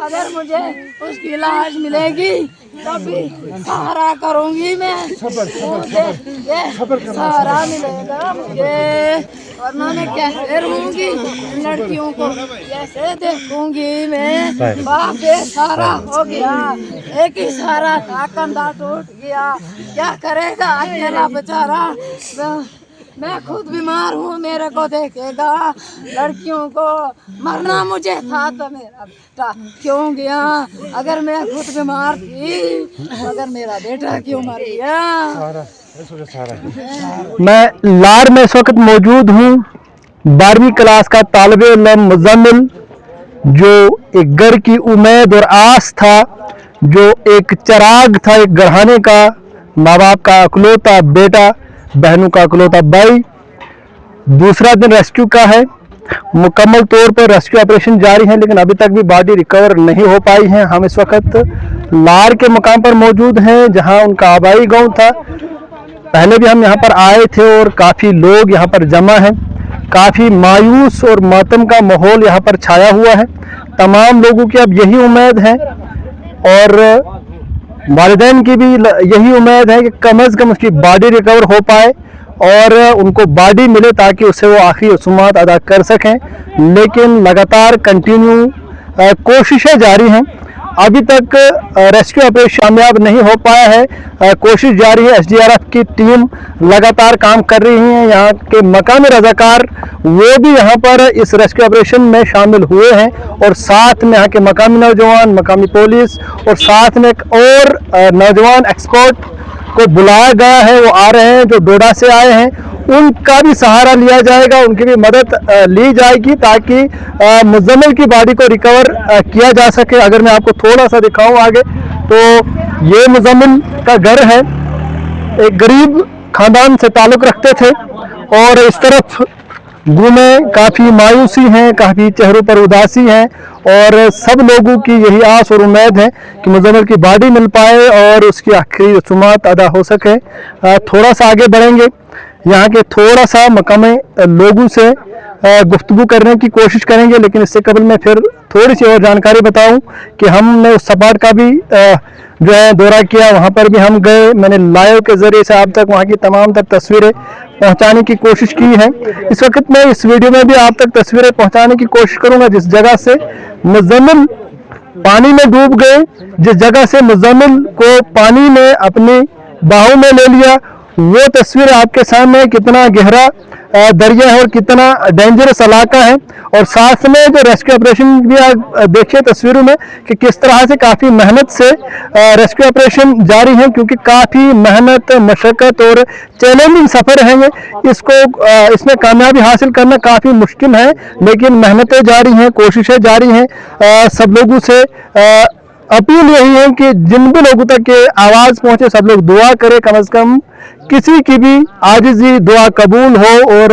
अगर मुझे उसकी लाश मिलेगी तभी सहारा करूंगी मैं। सहारा मिलेगा मुझे, वरना मैं कैसे रहूंगी? लड़कियों को कैसे देखूंगी मैं? बाप बेसहारा हो गया, एक ही सहारा था, कंधा टूट गया, क्या करेगा अकेला बेचारा? मैं खुद बीमार हूँ, मेरे को देखेगा? लड़कियों को मरना मुझे था तो मेरा बेटा क्यों गया? अगर मैं खुद बीमार थी मगर मेरा बेटा क्यों मर गया? मैं लार में इस वक्त मौजूद हूँ। 12वीं क्लास का तालिबे इल्म मुज़म्मिल, जो एक घर की उम्मीद और आस था, जो एक चिराग था एक घराने का, माँ बाप का अकलौता बेटा, बहनों का अकलौता भाई। दूसरा दिन रेस्क्यू का है, मुकम्मल तौर पर रेस्क्यू ऑपरेशन जारी है, लेकिन अभी तक भी बॉडी रिकवर नहीं हो पाई है। हम इस वक्त लार के मकाम पर मौजूद हैं, जहां उनका आबाई गांव था। पहले भी हम यहां पर आए थे और काफ़ी लोग यहां पर जमा हैं। काफ़ी मायूस और मातम का माहौल यहां पर छाया हुआ है। तमाम लोगों की अब यही उम्मीद है और वालिदैन की भी यही उम्मीद है कि कम अज़ कम उसकी बॉडी रिकवर हो पाए और उनको बॉडी मिले ताकि उससे वो आखिरी रसूमात अदा कर सकें। लेकिन लगातार कंटिन्यू कोशिशें जारी हैं। अभी तक रेस्क्यू ऑपरेशन कामयाब नहीं हो पाया है। कोशिश जारी है, SDRF की टीम लगातार काम कर रही है। यहाँ के मकामी रज़ाकार वो भी यहाँ पर इस रेस्क्यू ऑपरेशन में शामिल हुए हैं और साथ में यहाँ के मकामी नौजवान, मकामी पुलिस और साथ में एक और नौजवान एक्सपर्ट को बुलाया गया है। वो आ रहे हैं, जो डोडा से आए हैं, उनका भी सहारा लिया जाएगा, उनकी भी मदद ली जाएगी ताकि मुज़म्मिल की बॉडी को रिकवर किया जा सके। अगर मैं आपको थोड़ा सा दिखाऊं आगे, तो ये मुज़म्मिल का घर है। एक गरीब खानदान से ताल्लुक़ रखते थे और इस तरफ घूमे, काफ़ी मायूसी है, काफ़ी चेहरों पर उदासी है और सब लोगों की यही आस और उम्मीद है कि मुज़म्मिल की बॉडी मिल पाए और उसकी आखिरी रसूमात अदा हो सके। थोड़ा सा आगे बढ़ेंगे, यहाँ के थोड़ा सा मकामी लोगों से गुफ्तगू करने की कोशिश करेंगे, लेकिन इससे कबल मैं फिर थोड़ी सी और जानकारी बताऊं कि हमने उस सपाट का भी जो है दौरा किया, वहाँ पर भी हम गए। मैंने लाइव के ज़रिए से आप तक वहाँ की तमाम तर तस्वीरें पहुँचाने की कोशिश की है। इस वक्त मैं इस वीडियो में भी आप तक तस्वीरें पहुँचाने की कोशिश करूँगा जिस जगह से मुज़म्मिल पानी में डूब गए, जिस जगह से मुज़म्मिल को पानी ने अपनी बाहों में ले लिया। वो तस्वीर आपके सामने कितना गहरा दरिया है और कितना डेंजरस इलाका है। और साथ में जो रेस्क्यू ऑपरेशन भी आप देखिए तस्वीरों में कि किस तरह से काफ़ी मेहनत से रेस्क्यू ऑपरेशन जारी है, क्योंकि काफ़ी मेहनत, मशक्क़त और चैलेंजिंग सफ़र है ये। इसमें कामयाबी हासिल करना काफ़ी मुश्किल है, लेकिन मेहनतें जारी हैं, कोशिशें जारी हैं। सब लोगों से अपील यही है कि जिन भी लोगों तक ये आवाज़ पहुँचे, सब लोग दुआ करें, कम अज़ कम किसी की भी आजिज़ी दुआ कबूल हो और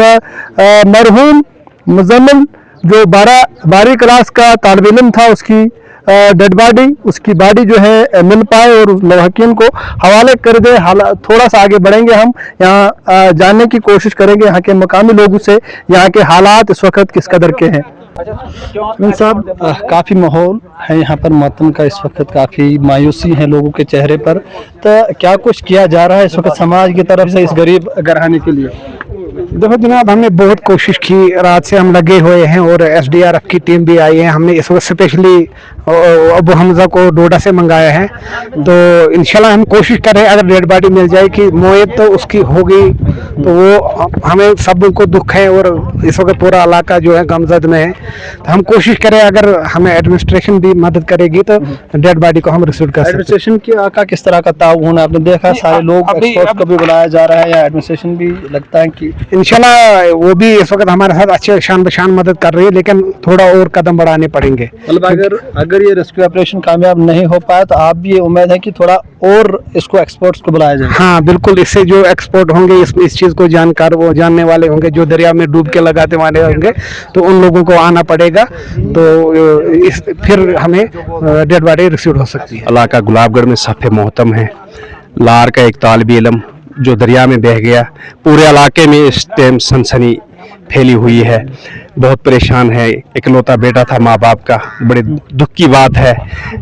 मरहूम मुज़म्मिल जो 12वीं क्लास का तालिब इल्म था, उसकी डेड बॉडी, उसकी बॉडी जो है मिल पाए और लवाहकीन को हवाले कर दे। थोड़ा सा आगे बढ़ेंगे, हम यहाँ जानने की कोशिश करेंगे यहाँ के मकामी लोगों से यहाँ के हालात इस वक्त किस कदर के हैं। साहब, काफ़ी माहौल है यहाँ पर मातम का, इस वक्त काफ़ी मायूसी है लोगों के चेहरे पर, तो क्या कुछ किया जा रहा है इस वक्त समाज की तरफ से इस गरीब घराने के लिए? देखो जनाब, हमने बहुत कोशिश की, रात से हम लगे हुए हैं और SDRF की टीम भी आई है। हमने इस वक्त स्पेशली अबू हमजा को डोडा से मंगाया है, तो इंशाल्लाह हम कोशिश कर रहे हैं अगर डेड बॉडी मिल जाए कि मौत तो उसकी होगी, तो वो हमें सब को दुख है और इस वक्त पूरा इलाका जो है गमजद में है। तो हम कोशिश करें अगर हमें एडमिनिस्ट्रेशन भी मदद करेगी तो डेड बॉडी को हम रिसीव कर सकते हैं। एडमिनिस्ट्रेशन की का किस तरह का ताउन आपने देखा? सारे लोग एक्सपर्ट को भी बुलाया जा रहा है या एडमिनिस्ट्रेशन भी लगता है कि इंशाल्लाह वो भी इस वक्त हमारे साथ अच्छे शान बशान मदद कर रही है, लेकिन थोड़ा और कदम बढ़ाने पड़ेंगे। मतलब अगर ये रेस्क्यू ऑपरेशन कामयाब नहीं हो पाया तो आप भी ये उम्मीद है कि थोड़ा और इसको एक्सपर्ट्स को बुलाया जाए? हाँ बिल्कुल, इससे जो एक्सपर्ट होंगे, इस चीज़ को जानकार, वो जानने वाले होंगे, जो दरिया में डूब के लगाते वाले होंगे, तो उन लोगों को आना पड़ेगा, तो फिर हमें डेड बॉडी रिसीव हो सकती है। इलाका गुलाबगढ़ में सफ़े मोहतम है। लार का एक तालिबे इल्म जो दरिया में बह गया, पूरे इलाके में इस टाइम सनसनी फैली हुई है। बहुत परेशान है। इकलौता बेटा था माँ बाप का। बड़े दुख की बात है,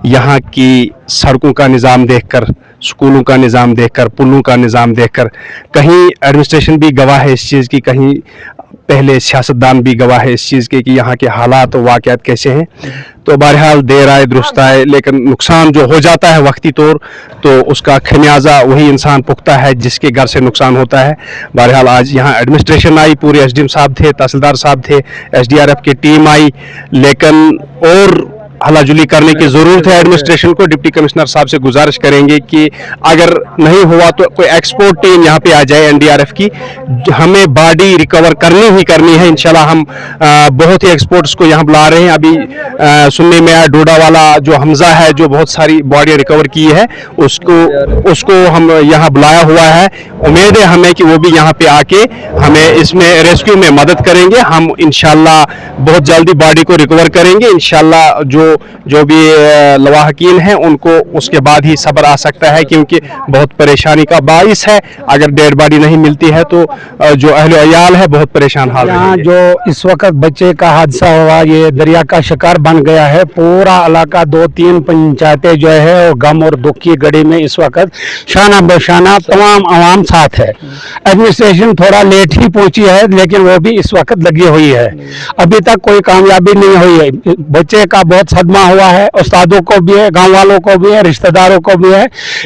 यहाँ की सड़कों का निज़ाम देखकर, स्कूलों का निज़ाम देखकर, पुलों का निज़ाम देखकर, कहीं एडमिनिस्ट्रेशन भी गवाह है इस चीज़ की, कहीं पहले सियासतदान भी गवाह है इस चीज़ के कि यहाँ के हालात और वाक़यात कैसे हैं। तो बहरहाल देर आए दुरुस्त आए, लेकिन नुकसान जो हो जाता है वक्ती तौर, तो उसका खमियाजा वही इंसान भुगता है जिसके घर से नुकसान होता है। बहरहाल आज यहाँ एडमिनिस्ट्रेशन आई, पूरे एसडीएम साहब थे, तहसीलदार साहब थे, एसडीआरएफ की टीम आई, लेकिन और हलाजुली करने की ज़रूरत है एडमिनिस्ट्रेशन को। डिप्टी कमिश्नर साहब से गुजारिश करेंगे कि अगर नहीं हुआ तो कोई एक्सपोर्ट टीम यहाँ पे आ जाए एनडीआरएफ की। हमें बॉडी रिकवर करनी ही करनी है इंशाल्लाह। हम बहुत ही एक्सपोर्ट्स को यहाँ बुला रहे हैं। अभी सुनने में आया डोडा वाला जो हमजा है जो बहुत सारी बॉडी रिकवर की है, उसको हम यहाँ बुलाया हुआ है। उम्मीद है हमें कि वो भी यहाँ पे आके हमें इसमें रेस्क्यू में मदद करेंगे। हम इंशाल्लाह बहुत जल्दी बॉडी को रिकवर करेंगे इंशाल्लाह। जो भी लवाहकीन हैं उनको उसके बाद ही सब्र आ सकता है, क्योंकि बहुत परेशानी का बाइस है। अगर डेड बॉडी नहीं मिलती है तो जो अहले अयाल है बहुत परेशान हाल में। यहाँ जो इस वक्त बच्चे का हादसा हुआ, ये दरिया का शिकार बन गया है। पूरा इलाका 2-3 पंचायतें जो है और गम और दुख की घड़ी में इस वक्त शाना बशाना तमाम आवाम साथ है। एडमिनिस्ट्रेशन थोड़ा लेट ही पहुंची है, लेकिन वो भी इस वक्त लगी हुई है। अभी तक कोई कामयाबी नहीं हुई है। बच्चे का बहुत सदमा हुआ है, उस्तादों को भी है, गांव वालों को भी है, रिश्तेदारों को भी है,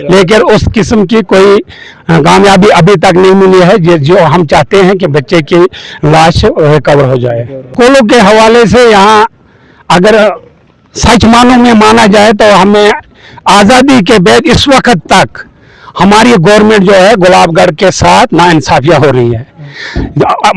लेकिन उस किस्म की कोई कामयाबी अभी तक नहीं मिली है जो हम चाहते हैं कि बच्चे की लाश रिकवर हो जाए। स्कूलों के हवाले से यहाँ अगर सच मानों में माना जाए तो हमें आज़ादी के बाद इस वक्त तक हमारी गवर्नमेंट जो है गुलाबगढ़ के साथ नाइंसाफियाँ हो रही है।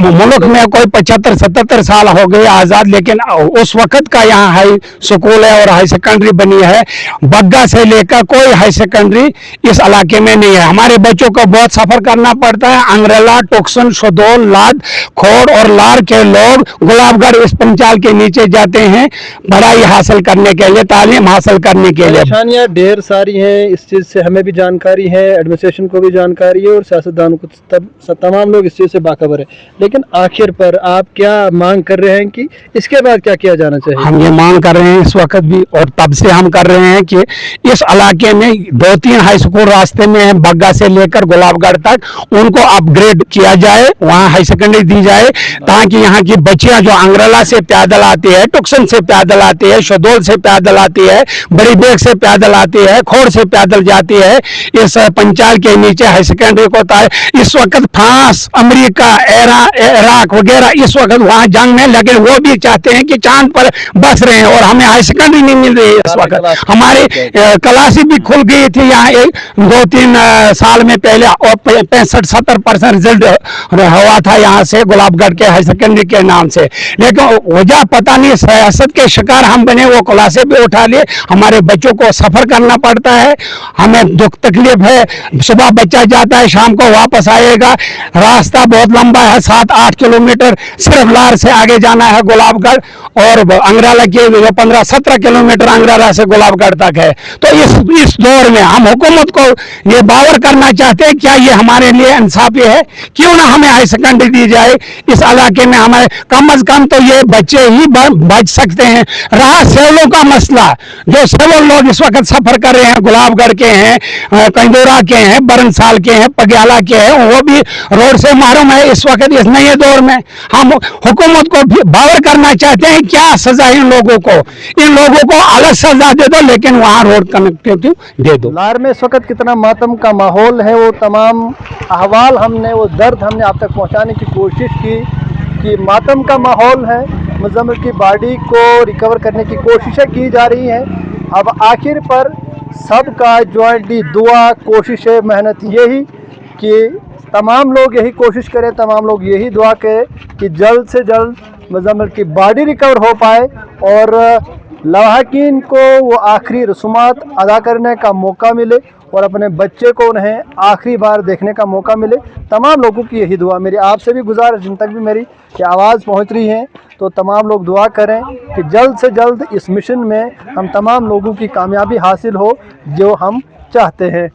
मुल्क में कोई 75-77 साल हो गए आज़ाद, लेकिन उस वक्त का यहाँ हाई स्कूल है और हाई सेकेंडरी बनी है। बग्गा से लेकर कोई हाई सेकेंडरी इस इलाके में नहीं है। हमारे बच्चों को बहुत सफ़र करना पड़ता है। अंग्रेला, टोक्सन, शहडोल, लाद, खोड़ और लार के लोग गुलाबगढ़ इस पंचाल के नीचे जाते हैं पढ़ाई हासिल करने के लिए, तालीम हासिल करने के लिए। परेशानियाँ ढेर सारी हैं, इस चीज़ से हमें भी जानकारी है, एडमिनिस्ट्रेशन को भी जानकारी है और सियासतदानों को, तमाम लोग इस चीज़ से बाखबर है। लेकिन आखिर पर आप क्या मांग कर रहे हैं कि इसके बाद क्या किया जाना चाहिए? हम ये मांग कर रहे हैं इस वक्त भी, और तब से हम कर रहे हैं कि इस इलाके में 2-3 हाई स्कूल रास्ते में है, बग्गा से लेकर गुलाबगढ़ तक, उनको अपग्रेड किया जाए, वहाँ हाई सेकेंडरी दी जाए, ताकि यहाँ की बच्चियाँ जो अंग्रेला से पैदल आती है, टुक्सन से पैदल आती है, शहडोल से पैदल आती है, बड़ी बेग से पैदल आती है, खोड़ से पैदल जाती है, इस पंचाल के नीचे हाई सेकेंडरी को होता है। इस वक्त फ्रांस, अमेरिका, इराक वगैरह इस वक्त वहाँ जंग में लगे, वो भी चाहते हैं कि चांद पर बस रहे हैं और हमें हाई सेकेंडरी नहीं मिल रही है। इस वक्त हमारी क्लासें भी खुल गई थी यहाँ 2-3 साल में पहले, और 65-70% रिजल्ट हुआ था यहाँ से गुलाबगढ़ के हाई सेकेंडरी के नाम से। लेकिन वजह पता नहीं, सियासत के शिकार हम बने, वो क्लासें भी उठा लिए। हमारे बच्चों को सफ़र करना पड़ता है, हमें दुख तकलीफ है। सुबह बच्चा जाता है, शाम को वापस आएगा, रास्ता बहुत लंबा है, 7-8 किलोमीटर सिर्फ लार से आगे जाना है गुलाबगढ़, और अंग्रेला के 15-17 किलोमीटर अंग्रेला से गुलाबगढ़ तक है। तो इस दौर में हम हुकूमत को ये बावर करना चाहते हैं, क्या ये हमारे लिए इंसाफी है? क्यों ना हमें हाई सेकेंडरी दी जाए इस इलाके में। हमें कम अज कम तो ये बच्चे ही बच सकते हैं। रहा सेवलों का मसला, जो सेवल लोग इस वक्त सफर कर रहे हैं, गुलाबगढ़ के हैं, कंजोरा के हैं, बरनसाल के हैं, पग्याला के हैं, वो भी रोड से मारूम है इस वक्त इस नए दौर में। हम हुकूमत को भी बावर करना चाहते हैं, क्या सजा इन लोगों को अलग सजा दे दो, लेकिन वहाँ रोड कनेक्टिविटी दे दो। लार में इस वक्त कितना मातम का माहौल है, वो तमाम अहवाल हमने, वो दर्द हमने आप तक पहुँचाने की कोशिश की कि मातम का माहौल है। मुज़म्मिल की बॉडी को रिकवर करने की कोशिशें की जा रही हैं। अब आखिर पर सबका जॉइंटली दुआ, कोशिश, मेहनत यही कि तमाम लोग यही कोशिश करें, तमाम लोग यही दुआ करें कि जल्द से जल्द मुज़म्मिल की बॉडी रिकवर हो पाए और लवाहकीन को वो आखिरी रसूमात अदा करने का मौका मिले और अपने बच्चे को उन्हें आखिरी बार देखने का मौका मिले। तमाम लोगों की यही दुआ मेरी आपसे भी गुजारिश, जिन तक भी मेरी ये आवाज़ पहुंच रही है, तो तमाम लोग दुआ करें कि जल्द से जल्द इस मिशन में हम तमाम लोगों की कामयाबी हासिल हो जो हम चाहते हैं।